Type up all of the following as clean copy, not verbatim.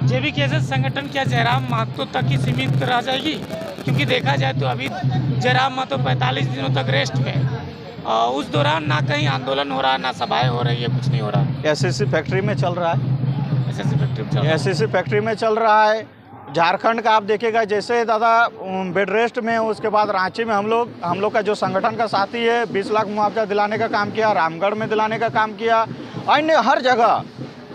जेबी cases संगठन क्या जयराम महतो तक ही सीमित रह जाएगी? क्योंकि देखा जाए तो अभी जयराम महतो 45 दिनों तक रेस्ट में है और उस दौरान ना कहीं आंदोलन हो रहा, ना सभाएं हो रही है, कुछ नहीं हो रहा। एसएससी फैक्ट्री में चल रहा है। एसएससी फैक्ट्री में चल रहा है। एसएससी फैक्ट्री में चल रहा है। झारखंड का आप देखिएगा, जैसे दादा बेड रेस्ट में, उसके बाद रांची में हम लोग का जो संगठन का साथी है 20 लाख मुआवजा दिलाने का काम किया, रामगढ़ में दिलाने का काम किया, अन्य हर जगह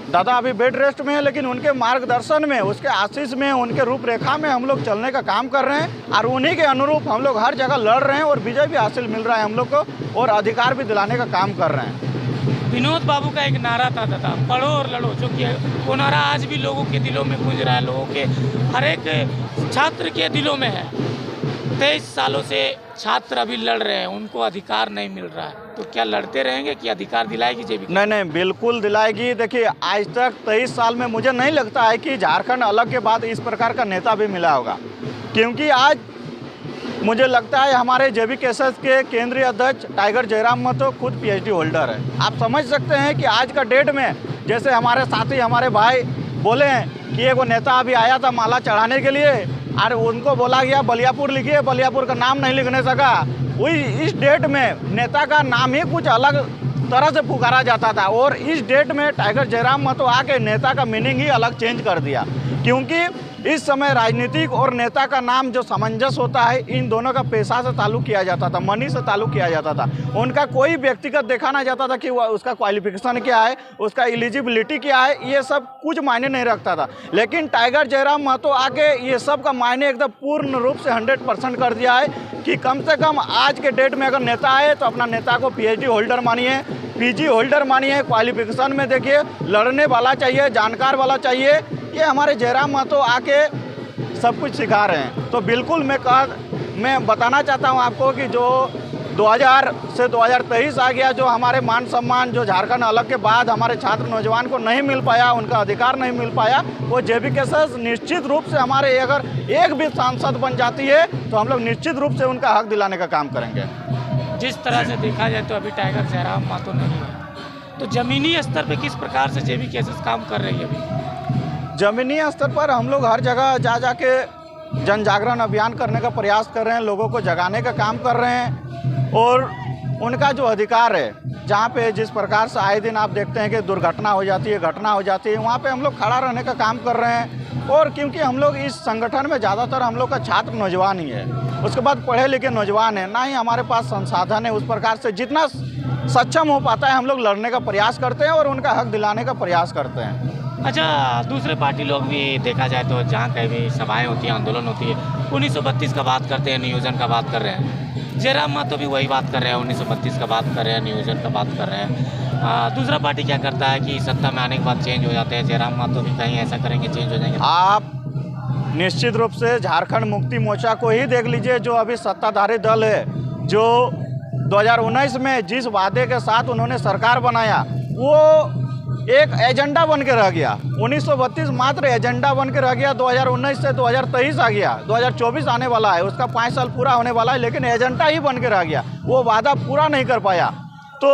दादा अभी बेड रेस्ट में है, लेकिन उनके मार्गदर्शन में, उसके आशीष में, उनके रूपरेखा में हम लोग चलने का काम कर रहे हैं और उन्हीं के अनुरूप हम लोग हर जगह लड़ रहे हैं और विजय भी हासिल मिल रहा है हम लोग को और अधिकार भी दिलाने का काम कर रहे हैं। विनोद बाबू का एक नारा था दादा, पढ़ो और लड़ो, जो कि वो नारा आज भी लोगों के दिलों में गूंज रहा है, लोगों के हर एक छात्र के दिलों में है। 23 सालों से छात्र अभी लड़ रहे हैं, उनको अधिकार नहीं मिल रहा है, तो क्या लड़ते रहेंगे कि अधिकार दिलाएगी जेबी? नहीं, बिल्कुल दिलाएगी। देखिए, आज तक 23 साल में मुझे नहीं लगता है कि झारखंड अलग के बाद इस प्रकार का नेता भी मिला होगा, क्योंकि आज मुझे लगता है हमारे जेबी कैसेस के केंद्रीय अध्यक्ष टाइगर जयराम महतो खुद पीएचडी होल्डर है। आप समझ सकते हैं कि आज का डेट में, जैसे हमारे साथी हमारे भाई बोले हैं कि एगो नेता अभी आया था माला चढ़ाने के लिए और उनको बोला गया बलियापुर लिखिए, बलियापुर का नाम नहीं लिखने सका। वही इस डेट में नेता का नाम ही कुछ अलग तरह से पुकारा जाता था और इस डेट में टाइगर जयराम महतो आके नेता का मीनिंग ही अलग चेंज कर दिया, क्योंकि इस समय राजनीतिक और नेता का नाम जो सामंजस्य होता है, इन दोनों का पैसा से ताल्लुक किया जाता था, मनी से ताल्लुक किया जाता था। उनका कोई व्यक्तिगत देखा ना जाता था कि वह उसका क्वालिफिकेशन क्या है, उसका एलिजिबिलिटी क्या है, ये सब कुछ मायने नहीं रखता था। लेकिन टाइगर जयराम महतो आके ये सब का मायने एकदम पूर्ण रूप से 100% कर दिया है कि कम से कम आज के डेट में अगर नेता आए तो अपना नेता को पीएचडी होल्डर मानिए, पीजी होल्डर मानिए, क्वालिफिकेशन में देखिए लड़ने वाला चाहिए, जानकार वाला चाहिए। ये हमारे जयराम महतो आके सब कुछ सिखा रहे हैं। तो बिल्कुल मैं बताना चाहता हूँ आपको कि जो 2000 से 2023 आ गया, जो हमारे मान सम्मान जो झारखंड अलग के बाद हमारे छात्र नौजवान को नहीं मिल पाया, उनका अधिकार नहीं मिल पाया, वो जेबी कैसेस निश्चित रूप से हमारे अगर एक भी सांसद बन जाती है तो हम लोग निश्चित रूप से उनका हक दिलाने का काम करेंगे। जिस तरह से देखा जाए तो अभी टाइगर जयराम महतो नहीं है, तो ज़मीनी स्तर पे किस प्रकार से जेबी कैसेस काम कर रही है? अभी ज़मीनी स्तर पर हम लोग हर जगह जा के जन जागरण अभियान करने का प्रयास कर रहे हैं, लोगों को जगाने का काम कर रहे हैं और उनका जो अधिकार है, जहाँ पे जिस प्रकार से आए दिन आप देखते हैं कि दुर्घटना हो जाती है, घटना हो जाती है, वहाँ पे हम लोग खड़ा रहने का काम कर रहे हैं। और क्योंकि हम लोग इस संगठन में ज़्यादातर हम लोग का छात्र नौजवान ही है, उसके बाद पढ़े लिखे नौजवान है, ना ही हमारे पास संसाधन है उस प्रकार से, जितना सक्षम हो पाता है हम लोग लड़ने का प्रयास करते हैं और उनका हक दिलाने का प्रयास करते हैं। अच्छा, दूसरे पार्टी लोग भी देखा जाए तो जहाँ कहीं भी सभाएं होती हैं, आंदोलन होती है, 1932 का बात करते हैं, नियोजन का बात कर रहे हैं। जयराम महतो भी वही बात कर रहे हैं, 1932 का बात कर रहे हैं, नियोजन का बात कर रहे हैं। दूसरा पार्टी क्या करता है कि सत्ता में आने के बाद चेंज हो जाते हैं, जयराम महतो भी कहीं ऐसा करेंगे, चेंज हो जाएंगे? आप निश्चित रूप से झारखंड मुक्ति मोर्चा को ही देख लीजिए, जो अभी सत्ताधारी दल है, जो 2019 में जिस वादे के साथ उन्होंने सरकार बनाया, वो एक एजेंडा बन के रह गया। 1932 मात्र एजेंडा बन के रह गया। 2019 से 2023 आ गया, 2024 आने वाला है, उसका 5 साल पूरा होने वाला है, लेकिन एजेंडा ही बन के रह गया, वो वादा पूरा नहीं कर पाया। तो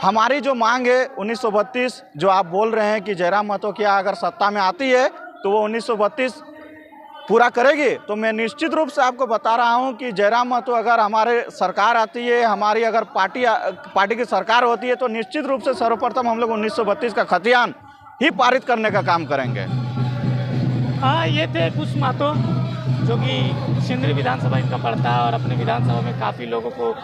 हमारी जो मांग है 1932, जो आप बोल रहे हैं कि जयराम महतो क्या अगर सत्ता में आती है तो वो 1932 पूरा करेगी, तो मैं निश्चित रूप से आपको बता रहा हूं कि जयराम महतो अगर हमारे सरकार आती है, हमारी अगर पार्टी की सरकार होती है, तो निश्चित रूप से सर्वप्रथम हम लोग 1932 का खतियान ही पारित करने का काम करेंगे। हाँ, ये थे कुछ महतो, जो कि सिंदरी विधानसभा इनका पड़ता है और अपने विधानसभा में काफ़ी लोगों को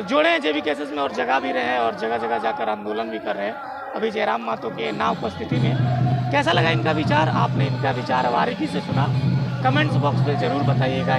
जोड़े हैं जेबी कैसेस में और जगह भी रहे हैं और जगह जगह जाकर आंदोलन भी कर रहे हैं। अभी जयराम महतो के ना उपस्थिति में कैसा लगा इनका विचार? आपने इनका विचार बारीकी से सुना, कमेंट्स बॉक्स में ज़रूर बताइएगा।